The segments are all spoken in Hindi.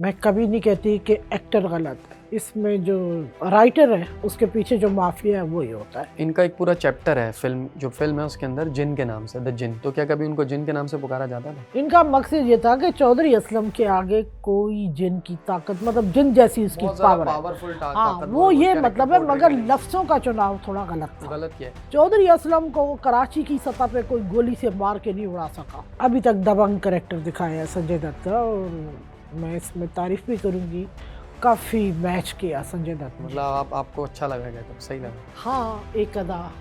मैं कभी नहीं कहती कि एक्टर गलत है। इसमें जो राइटर है उसके पीछे जो माफिया है वही होता है। इनका एक पूरा चैप्टर है जो फिल्म है उसके अंदर जिन के नाम से, द जिन। तो क्या कभी उनको जिन के नाम से पुकारा जाता था? इनका मकसद ये था कि चौधरी असलम के आगे कोई जिन की ताकत, मतलब जिन जैसी उसकी बहुत ज़्यादा पावर है। पावरफुल हाँ, ताकतवर वो ये कैरेक्टर मतलब है, पोर्ट्रे मगर करेंगे। लफ्जों का चुनाव थोड़ा गलत था। गलत किया है। चौधरी असलम को कराची की सतह पे कोई गोली से मार के नहीं उड़ा सका। अभी तक दबंग कैरेक्टर दिखाया है संजय दत्त का, और मैं इसमें तारीफ भी करूंगी। काफी मैच किया संजय दत्त ने। मतलब आपको अच्छा लगा क्या? तब सही लगा? हाँ, एक अदा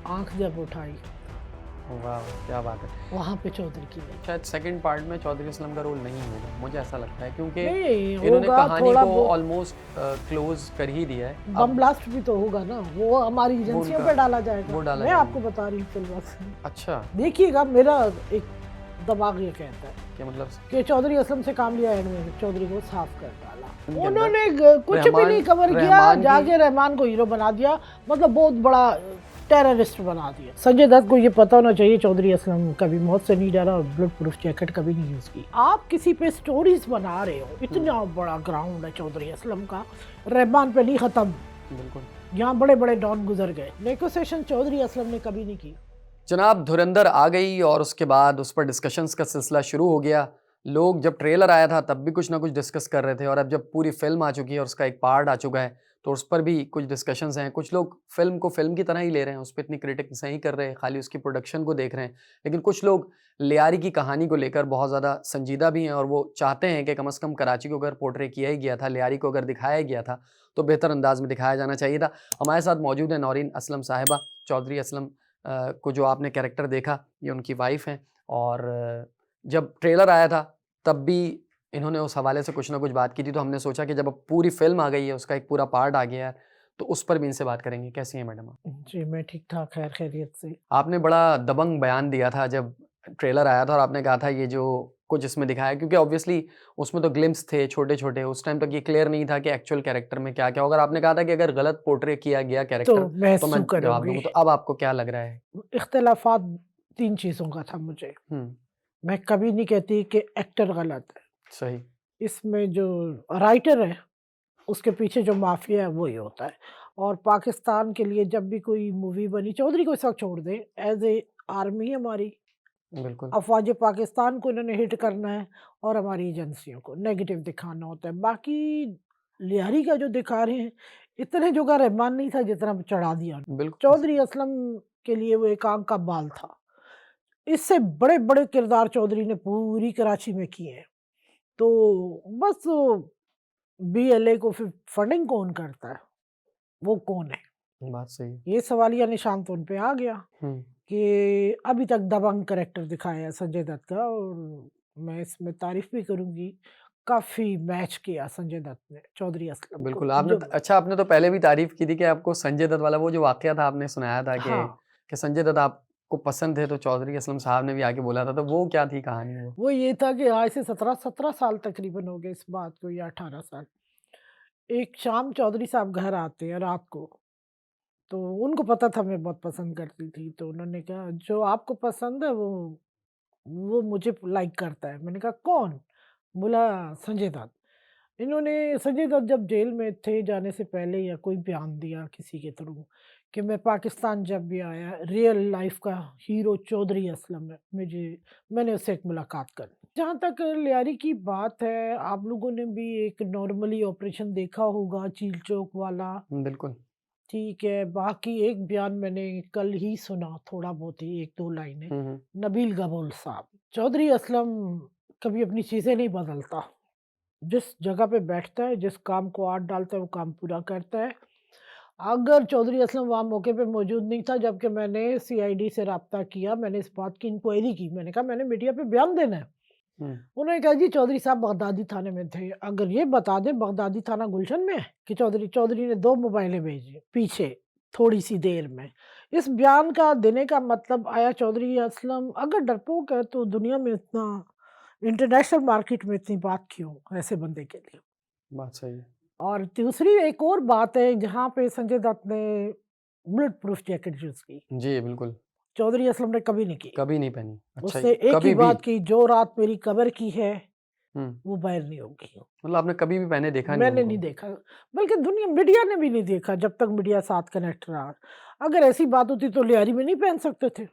आंख जब उठाई वाह, क्या बात है। वहाँ पे चौधरी की नहीं। शायद सेकंड पार्ट में चौधरी असलम का रोल नहीं होगा, मुझे ऐसा लगता है, क्योंकि नहीं इन्होंने होगा, कहानी थोड़ा को बहुत ऑलमोस्ट क्लोज कर ही दिया है। बम ब्लास्ट भी तो होगा ना, वो हमारी एजेंसियों उनका- पे डाला जाएगा। वो डाला मैं जाएगा। आपको बता रही हूँ फिल्म से। अच्छा, देखिएगा, मेरा एक दिमाग ये कहता है क्या मतलब? कि चौधरी असलम से काम लिया, एंड में चौधरी को साफ कर डाला। उनके उन्होंने कुछ भी रहमान- नहीं कवर किया, रहमान की- जाके रहमान को हीरो बना दिया, मतलब बहुत बड़ा टेररिस्ट बना दिया। संजय दत्त को ये पता होना चाहिए चौधरी असलम कभी मौत से नहीं डरा और बुलेट प्रूफ जैकेट कभी नहीं यूज की। आप किसी पे स्टोरीज बना रहे हो, इतना बड़ा ग्राउंड है चौधरी असलम का, रहमान पे नहीं खत्म। बिल्कुल। यहाँ बड़े बड़े डॉन गुजर गए, नेगोशिएशन चौधरी असलम ने कभी नहीं की। जनाब, धुरंधर आ गई और उसके बाद उस पर डिस्कशंस का सिलसिला शुरू हो गया। लोग जब ट्रेलर आया था तब भी कुछ ना कुछ डिस्कस कर रहे थे, और अब जब पूरी फिल्म आ चुकी है और उसका एक पार्ट आ चुका है तो उस पर भी कुछ डिस्कशंस हैं। कुछ लोग फिल्म को फिल्म की तरह ही ले रहे हैं, उस पर इतनी क्रिटिक्स नहीं कर रहे, खाली उसकी प्रोडक्शन को देख रहे हैं। लेकिन कुछ लोग लियारी की कहानी को लेकर बहुत ज़्यादा संजीदा भी हैं, और वो चाहते हैं कि कम से कम कराची को अगर पोर्ट्रे किया ही गया था, लियारी को अगर दिखाया गया था, तो बेहतर अंदाज में दिखाया जाना चाहिए था। हमारे साथ मौजूद है नौरीन असलम साहिबा। चौधरी असलम को जो आपने कैरेक्टर देखा, ये उनकी वाइफ हैं, और जब ट्रेलर आया था तब भी इन्होंने उस हवाले से कुछ ना कुछ बात की थी, तो हमने सोचा कि जब अब पूरी फिल्म आ गई है, उसका एक पूरा पार्ट आ गया है, तो उस पर भी इनसे बात करेंगे। कैसी हैं मैडम आप? जी, मैं ठीक ठाक, खैर खैरियत से। आपने बड़ा दबंग बयान दिया था जब ट्रेलर आया था, और आपने कहा था ये जो कुछ इसमें दिखाया, क्योंकि ऑब्वियसली उसमें तो ग्लिम्स थे छोटे-छोटे, उस टाइम तक ये क्लियर नहीं था कि एक्चुअल कैरेक्टर में क्या-क्या होगा। और आपने कहा था कि अगर गलत पोर्ट्रे किया गया तो कैरेक्टर मैं तो सू मैं जवाब करूंगी। दूँगा। तो अब आपको क्या लग रहा है? इख्तिलाफात तीन चीज़ों का था मुझे। हुँ, मैं कभी नहीं कहती कि एक्टर गलत है। सही। इसमें जो राइटर है उसके पीछे जो माफिया है वही होता है। और पाकिस्तान के लिए जब भी कोई मूवी बनी, चौधरी को इस वक्त छोड़ दें, एज ए आर्मी हमारी बिल्कुल। अफवाज पाकिस्तान को इन्होंने हिट करना है और हमारी एजेंसियों को नेगेटिव दिखाना होता है। बाकी लियारी का जो दिखा रहे हैं, इतने जो का रहमान नहीं था जितना चढ़ा दिया। बिल्कुल चौधरी असलम के लिए वो एक आंख का बाल था। इससे बड़े-बड़े किरदार चौधरी ने पूरी कराची में किए हैं। तो बस बीएलए को फिर फंडिंग कौन करता है? वो कौन है? बात सही है। ये सवालिया निशान तो उन पे आ गया हुँ। कि अभी तक दबंग कैरेक्टर दिखाया है संजय दत्त का, और मैं इसमें तारीफ भी करूँगी। काफ़ी मैच किया संजय दत्त ने चौधरी असलम को। बिल्कुल, आपने जो त अच्छा, आपने तो पहले भी तारीफ़ की थी कि आपको संजय दत्त वाला वो जो वाक़या था, आपने सुनाया था हाँ, कि संजय दत्त आपको पसंद थे, तो चौधरी असलम साहब ने भी आके बोला था, तो वो क्या थी कहानी वो? वो ये था कि आज से 17 साल तकरीबन हो गए इस बात को, या 18 साल। एक शाम चौधरी साहब घर आते हैं रात को, तो उनको पता था मैं बहुत पसंद करती थी, तो उन्होंने कहा, "जो आपको पसंद है वो मुझे लाइक करता है।" मैंने कहा, "कौन?" बोला, "संजय दत्त।" इन्होंने संजय दत्त जब जेल में थे जाने से पहले या कोई बयान दिया किसी के थ्रू कि मैं पाकिस्तान जब भी आया, रियल लाइफ का हीरो चौधरी असलम है, मैंने उससे एक मुलाकात कर ली। जहाँ तक लियारी की बात है, आप लोगों ने भी एक नॉर्मली ऑपरेशन देखा होगा, चील चौक वाला, बिल्कुल। ठीक है। बाकी एक बयान मैंने कल ही सुना, थोड़ा बहुत ही 1-2 लाइनें, हुँ, हुँ। नबील गबोल साहब। चौधरी असलम कभी अपनी चीज़ें नहीं बदलता। जिस जगह पे बैठता है, जिस काम को हाथ डालता है, वो काम पूरा करता है। अगर चौधरी असलम वहाँ मौके पे मौजूद नहीं था, जबकि मैंने सीआईडी से राब्ता किया, मैंने इस बात की इंक्वायरी की, मैंने कहा मैंने मीडिया पे बयान देना है। हुँ, उन्होंने कहा जी चौधरी साहब बगदादी थाने में थे। अगर ये बता दें बगदादी थाना गुलशन में है कि चौधरी ने 2 मोबाइलें भेजी पीछे थोड़ी-सी देर में। इस बयान का देने का मतलब आया चौधरी असलम अगर डरपोक है तो दुनिया में इतना इंटरनेशनल मार्केट में इतनी बात क्यों ऐसे बंदे के लिए? बात सही है। और दूसरी एक और बात है जहाँ पे संजय दत्त ने बुलेट प्रूफ जैकेट यूज़ की, जी, बिल्कुल, चौधरी असलम ने कभी नहीं की। कभी नहीं पहनी। अच्छा, उसने एक ही कभी भी? बात की, जो रात मेरी कब्र की है वो बाहर नहीं होगी। मतलब आपने कभी भी पहने देखा नहीं मैंने उनको? नहीं देखा, बल्कि दुनिया मीडिया ने भी नहीं देखा जब तक मीडिया साथ कनेक्ट रहा। अगर ऐसी बात होती तो लियारी में नहीं पहन सकते थे।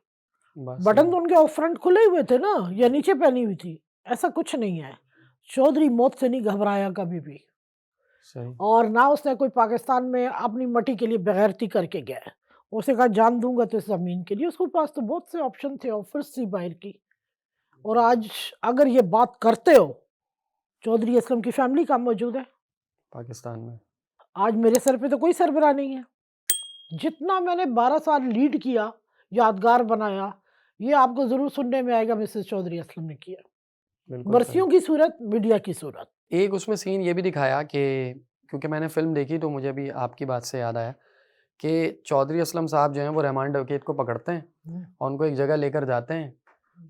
बात सही बटन है। तो उनके ऑफ फ्रंट खुले हुए थे ना, या नीचे पहनी हुई थी। ऐसा कुछ नहीं है। चौधरी मौत से नहीं घबराया कभी भी, सही। और ना उसने कोई पाकिस्तान में अपनी मट्टी के लिए बेगैरती करके गया है। उसने कहा जान दूंगा तो इस जमीन के लिए। उसके पास तो बहुत से ऑप्शन थे, ऑफर्स थी बाहर की। और आज अगर ये बात करते हो, चौधरी असलम की फैमिली कहाँ मौजूद है? पाकिस्तान में। आज मेरे सर पे तो कोई सरबराह नहीं है। जितना मैंने 12 साल लीड किया, यादगार बनाया, ये आपको ज़रूर सुनने में आएगा मिसेस चौधरी असलम ने किया। बिल्कुल सही। बरसियों की सूरत, मीडिया की सूरत। एक उसमें सीन ये भी दिखाया कि क्योंकि मैंने फ़िल्म देखी तो मुझे अभी आपकी बात से याद आया कि चौधरी असलम साहब जो हैं वो रहमान डकैत को पकड़ते हैं हुँ, और उनको एक जगह लेकर जाते हैं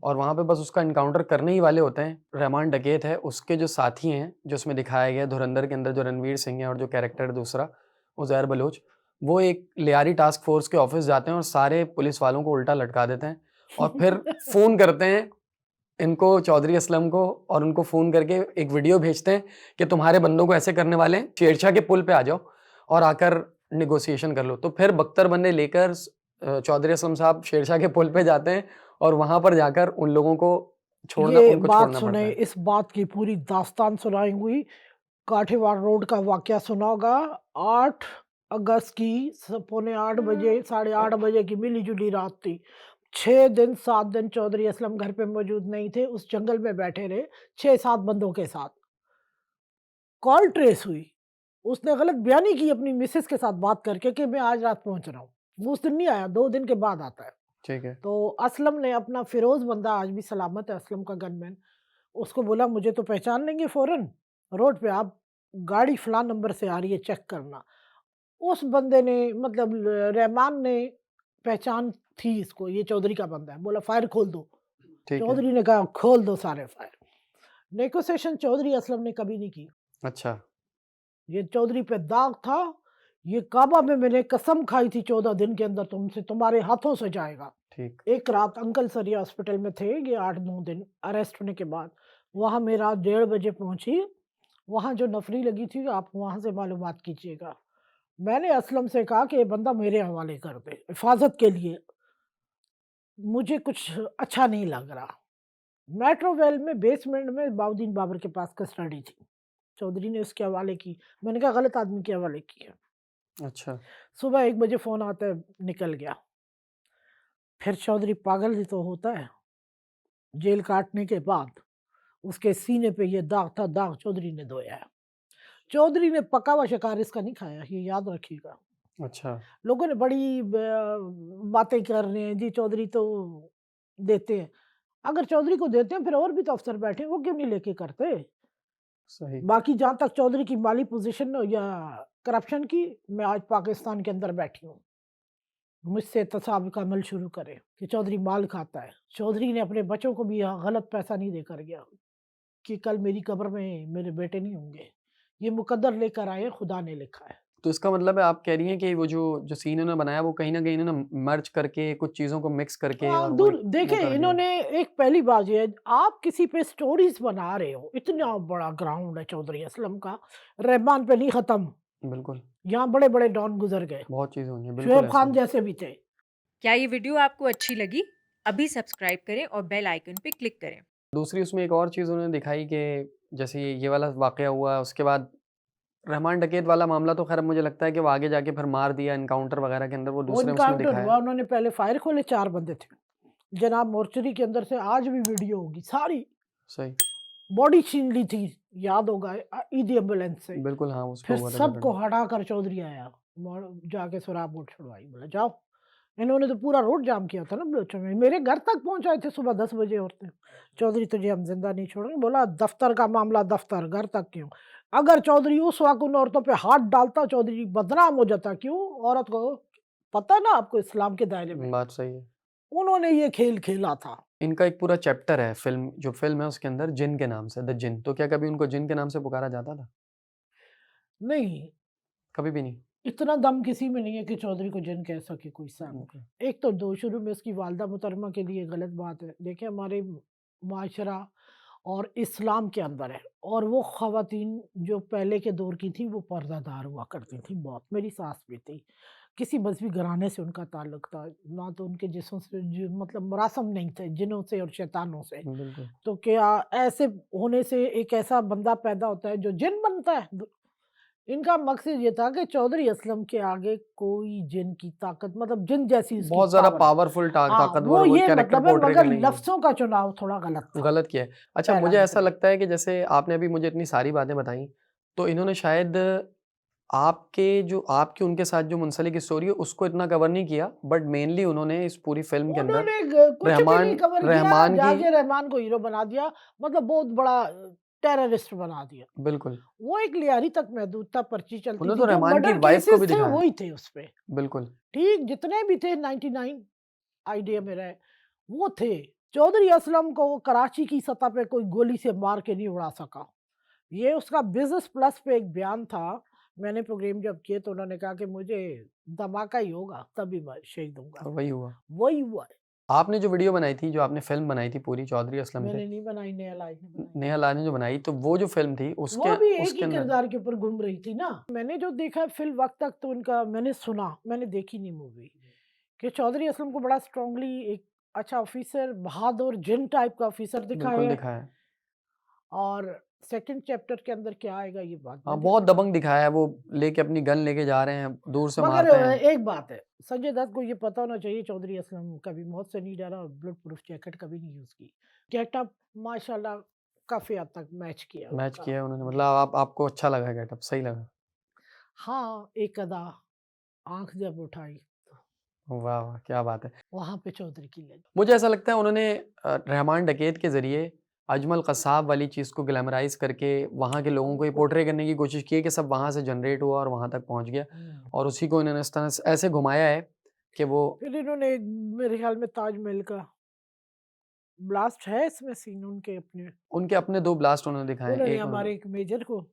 और वहाँ पे बस उसका एनकाउंटर करने ही वाले होते हैं। रहमान डकैत है, उसके जो साथी हैं, जो उसमें दिखाया गया है धुरंधर के अंदर जो रणवीर सिंह है और जो कैरेक्टर है दूसरा, उज़ैर बलोच, वो एक लियारी टास्क फ़ोर्स के ऑफ़िस जाते हैं और सारे पुलिस वालों को उल्टा लटका देते हैं और फिर फ़ोन करते हैं इनको चौधरी असलम को और उनको फ़ोन करके एक वीडियो भेजते हैं कि तुम्हारे बंदों को ऐसे करने वाले हैं, शेरशाह के पुल पे आ जाओ और आकर नेगोशिएशन कर लो। तो फिर बख्तर लेकर चौधरी असलम साहब शेरशाह के पुल पे जाते हैं और वहाँ पर जाकर उन लोगों को ये उनको बात छोड़ना सुने, पड़ता है। इस बात की पूरी दास्तान सुनाई हुई। काठीवाड़ रोड का वाकया सुना होगा। 8 अगस्त की पौने 8 बजे, साढ़े 8 बजे की मिली-जुली रात थी। 6 दिन 7 दिन चौधरी असलम घर पे मौजूद नहीं थे, उस जंगल में बैठे रहे 6-7 बंदों के साथ। कॉल ट्रेस हुई। उसने गलत बयानी की अपनी मिसेज़ के साथ बात करके कि मैं आज रात पहुँच रहा हूँ। वो उस दिन नहीं आया, 2 दिन के बाद आता है। ठीक है, तो असलम ने अपना फ़िरोज़ बंदा आज भी सलामत है, असलम का गनमैन, उसको बोला मुझे तो पहचान लेंगे फ़ौरन, रोड पे आप गाड़ी फलाँ नंबर से आ रही है, चेक करना। उस बंदे ने मतलब रहमान ने पहचान थी इसको, ये चौधरी का बंदा है, बोला फायर खोल दो। ठीक है। चौधरी ने कहा खोल दो सारे फायर। नेगोशिएशन चौधरी असलम ने कभी नहीं की। अच्छा, ये चौधरी पे दाग था। ये काबा में मैंने कसम खाई थी 14 दिन के अंदर तुमसे, तुम्हारे हाथों से जाएगा। ठीक। एक रात अंकल सरिया हॉस्पिटल में थे, ये 8-9 दिन अरेस्ट होने के बाद। वहाँ मैं रात 1:30 बजे पहुँची। वहाँ जो नफरी लगी थी आप वहाँ से मालूमात कीजिएगा। मैंने असलम से कहा कि ये बंदा मेरे हवाले कर दे, हिफ़ाज़त के लिए। मुझे कुछ अच्छा नहीं लग रहा। मेट्रो वेल में बेसमेंट में बाउद्दीन बाबर के पास कस्टडी थी। चौधरी ने उसके हवाले की। मैंने कहा गलत आदमी के हवाले की है। अच्छा, सुबह 1 बजे फ़ोन आता है, निकल गया। फिर चौधरी पागल ही तो होता है। जेल काटने के बाद उसके सीने पे ये दाग था, दाग चौधरी ने धोया है। चौधरी ने पका हुआ शिकार इसका नहीं खाया, ये याद रखिएगा। अच्छा, लोगों ने बड़ी बातें कर रहे हैं, जी चौधरी तो देते हैं। अगर चौधरी को देते हैं फिर और भी तो अफ़सर बैठे हैं, वो क्यों नहीं लेके करते? सही। बाकी जहाँ तक चौधरी की माली पोज़ीशन या करप्शन की, मैं आज पाकिस्तान के अंदर बैठी हूँ। मुझसे तसाब का अमल शुरू करे कि चौधरी माल खाता है। चौधरी ने अपने बच्चों को भी यहाँ गलत पैसा नहीं देकर गया कि कल मेरी कब्र में मेरे बेटे नहीं होंगे। ये मुकद्दर लेकर आए हैं, खुदा ने लिखा है। तो इसका मतलब है आप कह रही हैं कि वो जो सीन इन्होंने बनाया वो कहीं न कहीं इन्होंने मर्ज करके कुछ चीज़ों को मिक्स करके और वो दूर एक वो देखिए कर दिया। इन्होंने एक पहली बात ये है, आप किसी पे स्टोरीज़ बना रहे हो, इतना बड़ा ग्राउंड है चौधरी असलम का, रहमान पे नहीं ख़त्म। बिल्कुल, यहाँ बड़े-बड़े डॉन गुज़र गए, बहुत चीज़ें हुई हैं, बिल्कुल शुएब ऐसा खान है। जैसे भी थे। क्या ये वीडियो आपको अच्छी लगी? अभी सब्सक्राइब करें और बेल आइकन पे क्लिक करें। दूसरी उसमें एक और चीज़ उन्होंने दिखाई कि जैसे ये वाला वाक़या हुआ, उसके बाद रहमान डकैत वाला मामला तो ख़ैर मुझे लगता है कि वो आगे जाके फिर मार दिया एनकाउंटर वग़ैरह के अंदर वो वो दूसरे उसमें एनकाउंटर दिखाया। हुआ, उन्होंने पहले फायर खोले, 4 बंदे थे। जनाब मोर्चरी के अंदर से आज भी वीडियो होगी, सारी सही, बॉडी छीन ली थी, याद होगा ईदी एम्बुलेंस से। बिल्कुल हाँ, उस पे फिर हुआ था सबको झगड़ा। हटाकर चौधरी आया, जाके सुराग मोड़ छुड़वाई, बोला जाओ। इन्होंने तो पूरा रोड जाम किया था ना बलोचों में, मेरे घर तक पहुंचाए थे सुबह 10 बजे औरतें। चौधरी तुझे हम जिंदा नहीं छोड़ेंगे। बोला दफ्तर का मामला दफ्तर, घर तक क्यों? अगर चौधरी उस वक्त उन औरतों पे हाथ डालता, चौधरी बदनाम हो जाता। क्यों? औरत को पता है ना आपको, इस्लाम के दायरे में बात सही है। उन्होंने ये खेल खेला था। इनका एक पूरा चैप्टर है फ़िल्म जो फ़िल्म है उसके अंदर जिन के नाम से, द जिन। तो क्या कभी उनको जिन के नाम से पुकारा जाता था? नहीं, कभी भी नहीं? इतना दम किसी में नहीं है कि चौधरी को जिन कह सके कोई साहब। ओके, एक तो दो शुरू में उसकी वालदा मुहतरमा के लिए गलत बात है। देखिए हमारे माशरा और इस्लाम के अंदर है, और वो ख़वातीन जो पहले के दौर की थी वो पर्दादार हुआ करती थी बहुत। मेरी सास भी थी, किसी मज़हबी घराने से उनका ताल्लुक था, ना तो उनके जिस्म से जो मतलब मुरासम नहीं थे जिन्नों से और शैतानों से। बिल्कुल। तो क्या ऐसे होने से एक ऐसा बंदा पैदा होता है जो जिन बनता है? इनका मकसद ये था कि चौधरी असलम के आगे कोई जिन की ताकत, मतलब जिन जैसी उसकी बहुत ज़्यादा पावर है। पावरफुल हाँ, ताकतवर वो वो ये कैरेक्टर मतलब है, पोर्ट्रे मगर करने की कोशिश लफ्ज़ों का चुनाव थोड़ा गलत था, गलत किया है। अच्छा, पहला मुझे ऐसा नंबर ये। लगता है कि जैसे आपने अभी मुझे इतनी सारी बातें बताई, तो इन्होंने शायद आपकी उनके साथ जो मुंसलिक स्टोरी है उसको इतना कवर नहीं किया, बट मेनली उन्होंने इस पूरी फ़िल्म के अंदर उन्होंने ग कुछ भी नहीं रहमान कवर किया, रहमान की जाके रहमान को हीरो बना दिया, मतलब बहुत बड़ा टेररिस्ट बना दिया। बिल्कुल, वो एक लियारी तक महदूद था, पर्ची चलती उन्होंने थी, तो जो रहमान की मर्डर वाइफ़ को केसेस भी थे दिखाया। वही थे उसपे। बिल्कुल, ठीक, जितने भी थे 99 आइडिया में रहे, वो थे। चौधरी असलम को कराची की सतह पे कोई गोली से मार के नहीं उड़ा सका। ये उसका बिज़नेस प्लस पे एक बयान था। मैंने प्रोग्राम जब किए तो उन्होंने कहा कि मुझे धमाका ही होगा तभी मैं शहीद होऊँगा। और वही हुआ। वही हुआ है। आपने जो वीडियो बनाई थी, जो आपने फ़िल्म बनाई थी पूरी चौधरी असलम पे, मैंने नहीं बनाई, नेहा लाइफ ने बनाई। नेहा लाल ने जो बनाई, तो वो जो फ़िल्म थी वो भी एक उसके ही अंदर किरदार के ऊपर घूम रही थी ना। मैंने जो देखा फ़िल वक़्त तक तो उनका मैंने सुना, मैंने देखी नहीं मूवी, कि चौधरी असलम को बड़ा स्ट्रॉन्गली एक अच्छा ऑफ़िसर, बहादुर जिन टाइप का ऑफ़िसर बिल्कुल दिखाया है। दिखाया है। और सेकंड चैप्टर के अंदर क्या आएगा ये बाद हाँ, में बहुत दिखेगा। दबंग दिखाया है, वो लेके अपनी गन लेके जा रहे हैं, दूर से मगर मारते हैं। एक बात है, संजय दत्त को ये पता होना चाहिए चौधरी असलम कभी मौत से नहीं डरा और बुलेट प्रूफ जैकेट कभी नहीं यूज़ की। गेटअप माशाल्लाह काफ़ी हद तक मैच किया मैच उनका। किया है उन्होंने, मतलब जी। आपको अच्छा लगा गेटअप, सही लगा? हाँ, एक अदा आँख जब उठाई, वाह, वाह! क्या बात है। वहाँ पे चौधरी की लगी। मुझे ऐसा लगता है उन्होंने रहमान डकैत के ज़रिए अजमल कसाब वाली चीज़ को ग्लैमराइज़ करके वहाँ के लोगों को ये पोर्ट्रे करने की कोशिश की है कि सब वहाँ से जनरेट हुआ और वहाँ तक पहुँच गया, हुँ। और उसी को इन्होंने इस तरह से ऐसे घुमाया है कि वो फिर इन्होंने मेरे ख़्याल में ताजमहल का ब्लास्ट है इसमें सीन उनके अपने। उनके अपने 2 ब्लास्ट उन्होंने दिखाए हैं। उन्होंने एक हमारे उन्होंने एक मेजर को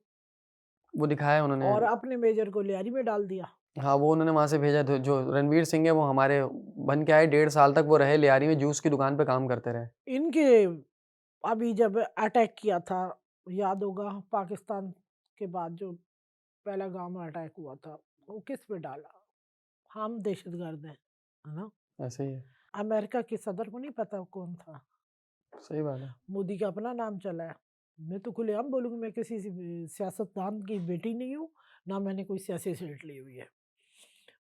वो दिखाया है उन्होंने। और अपने मेजर को लियारी में डाल दिया। हाँ, वो उन्होंने वहाँ से भेजा था, जो रणवीर सिंह है वो हमारे बन के आए, 1.5 साल तक वो रहे लियारी में, जूस की दुकान पे काम करते रहे। इनके अभी जब अटैक किया था, याद होगा पाकिस्तान के बाद जो पहला गाँव में अटैक हुआ था, वो किस पे डाला? हम दहशतगर्द हैं, है ना? ऐसे ही है। अमेरिका के सदर को नहीं पता कौन था। सही बात है। मोदी का अपना नाम चला है। मैं तो खुलेआम बोलूँगी, मैं किसी सियासतदान की बेटी नहीं हूँ, ना मैंने कोई सियासी सीट ली हुई है।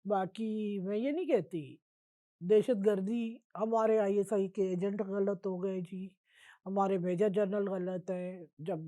बाकी मैं ये नहीं कहती, दहशतगर्दी हमारे आईएसआई के एजेंट गलत हो गए जी, हमारे मेजर जनरल गलत है। जब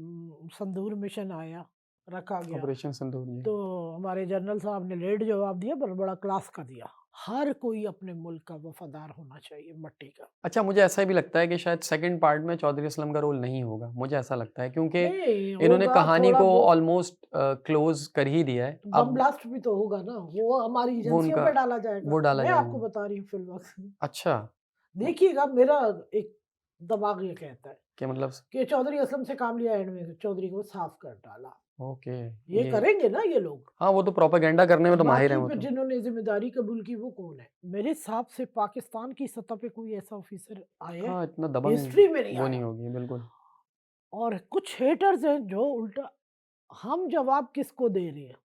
संदूर मिशन आया, रखा गया, ऑपरेशन सिंदूर जी। तो हमारे जनरल साहब ने लेट जवाब दिया पर बड़ा क्लास का दिया। हर कोई अपने मुल्क का वफ़ादार होना चाहिए, मट्टी का। अच्छा, मुझे ऐसा भी लगता है कि शायद सेकंड पार्ट में चौधरी असलम का रोल नहीं होगा, मुझे ऐसा लगता है, क्योंकि नहीं इन्होंने होगा कहानी थोड़ा को बहुत। ऑलमोस्ट क्लोज़ कर ही दिया है। बम अब ब्लास्ट भी तो होगा ना, वो हमारी वो एजेंसियों उनका पे डाला वो जाएगा। डाला मैं आपको जाएगा। बता रही हूँ फ़िलवक़्त। अच्छा, देखिएगा, मेरा एक दिमाग ये कहता है कि मतलब कि चौधरी असलम से काम लिया एंड में चौधरी को साफ कर डाला। ओके, ये ये करेंगे ना ये लोग। हाँ, वो तो प्रोपेगेंडा करने में तो माहिर हैं बाकी वो फिर तो। जिन्होंने ज़िम्मेदारी कबूल की वो कौन है? मेरे हिसाब से पाकिस्तान की सतह पे कोई ऐसा ऑफ़िसर आया है, हाँ, इतना दबंग हिस्ट्री में नहीं वो नहीं आया। होगी, बिल्कुल। और कुछ हेटर्स हैं जो उल्टा हम जवाब किसको दे रहे हैं?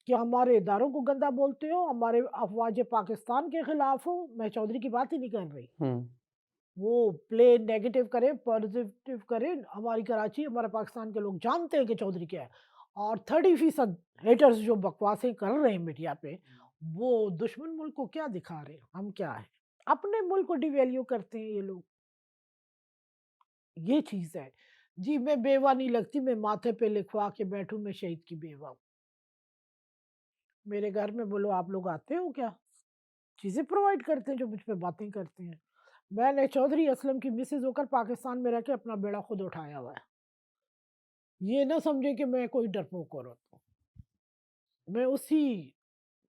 कि हमारे इदारों को गंदा बोलते हो, हमारे अफ़वाज पाकिस्तान के खिलाफ हो। मैं चौधरी की बात ही नहीं कर रही। हुँ, वो प्ले नेगेटिव करें, पॉज़िटिव करें, हमारी कराची, हमारे पाकिस्तान के लोग जानते हैं कि चौधरी क्या है। और 30% हेटर्स जो बकवासें कर रहे हैं मीडिया पे, वो दुश्मन मुल्क को क्या दिखा रहे हैं, हम क्या हैं? अपने मुल्क को डिवैल्यू करते हैं ये लोग, ये चीज़ है। जी, मैं बेवा नहीं लगती, मैं माथे पे लिखवा के बैठूँ, मैं शहीद की बेवा हूँ। मेरे घर में बोलो आप लोग आते हो क्या? चीज़ें प्रोवाइड करते हैं जो मुझ पे बातें करते हैं। मैंने चौधरी असलम की मिसेज़ होकर पाकिस्तान में रह के अपना बेड़ा खुद उठाया हुआ है। ये ना समझे कि मैं कोई डरपोक औरत हूँ। मैं उसी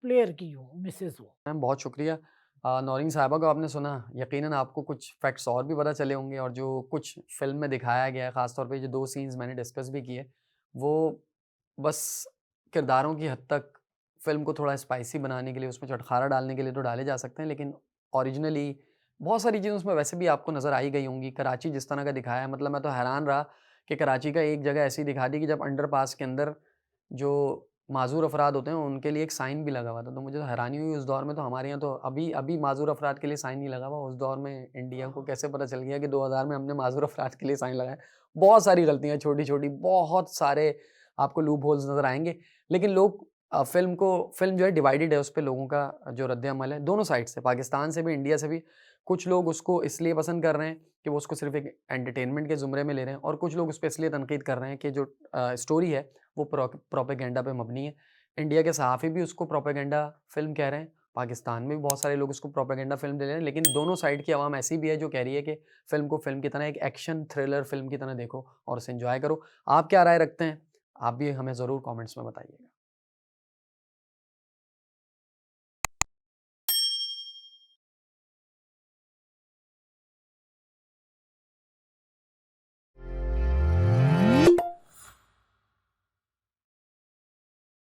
प्लेयर की हूँ, मिसेज़ हूँ। मैम बहुत शुक्रिया। नौरीन साहिबा को आपने सुना, यकीनन आपको कुछ फैक्ट्स और भी पता चले होंगे, और जो कुछ फ़िल्म में दिखाया गया है, ख़ास तौर पे जो 2 सीन्स मैंने डिस्कस भी किए, वो बस किरदारों की हद तक फ़िल्म को थोड़ा स्पाइसी बनाने के लिए, उसमें चटखारा डालने के लिए तो डाले जा सकते हैं, लेकिन ओरिजिनली बहुत सारी चीज़ें उसमें वैसे भी आपको नज़र आ ही गई होंगी। कराची जिस तरह का दिखाया है, मतलब मैं तो हैरान रहा कि कराची का एक जगह ऐसी दिखा दी कि जब अंडरपास के अंदर जो माज़ूर अफ़राद होते हैं उनके लिए एक साइन भी लगा हुआ था। तो मुझे तो हैरानी हुई उस दौर में, तो हमारे यहाँ तो अभी अभी माज़ूर अफ़राद के लिए साइन नहीं लगा हुआ। उस दौर में इंडिया को कैसे पता चल गया कि 2000 में हमने माज़ूर अफ़राद के लिए साइन लगाया। बहुत सारी गलतियाँ छोटी-छोटी, बहुत सारे आपको लूप होल्स नज़र आएँगे। लेकिन लोग फ़िल्म जो है डिवाइडेड है, उसपे लोगों का जो रद्द-ए-अमल है दोनों साइड से, पाकिस्तान से भी, इंडिया से भी। कुछ लोग उसको इसलिए पसंद कर रहे हैं कि वो उसको सिर्फ़ एक एंटरटेनमेंट के ज़ुमरे में ले रहे हैं, और कुछ लोग उसपे इसलिए तनकीद कर रहे हैं कि जो स्टोरी है वो प्रोपेगेंडा पे मबनी है। इंडिया के सहाफ़ी भी उसको प्रोपेगेंडा फ़िल्म कह रहे हैं, पाकिस्तान में भी बहुत सारे लोग उसको प्रोपेगेंडा फ़िल्म दे रहे हैं, लेकिन दोनों साइड की आवाम ऐसी भी है जो कह रही है कि फ़िल्म को फ़िल्म की तरह, एक एक्शन थ्रिलर फ़िल्म की तरह देखो और उसे एन्जॉय करो। आप क्या राय रखते हैं? आप भी हमें ज़रूर कमेंट्स में बताइएगा।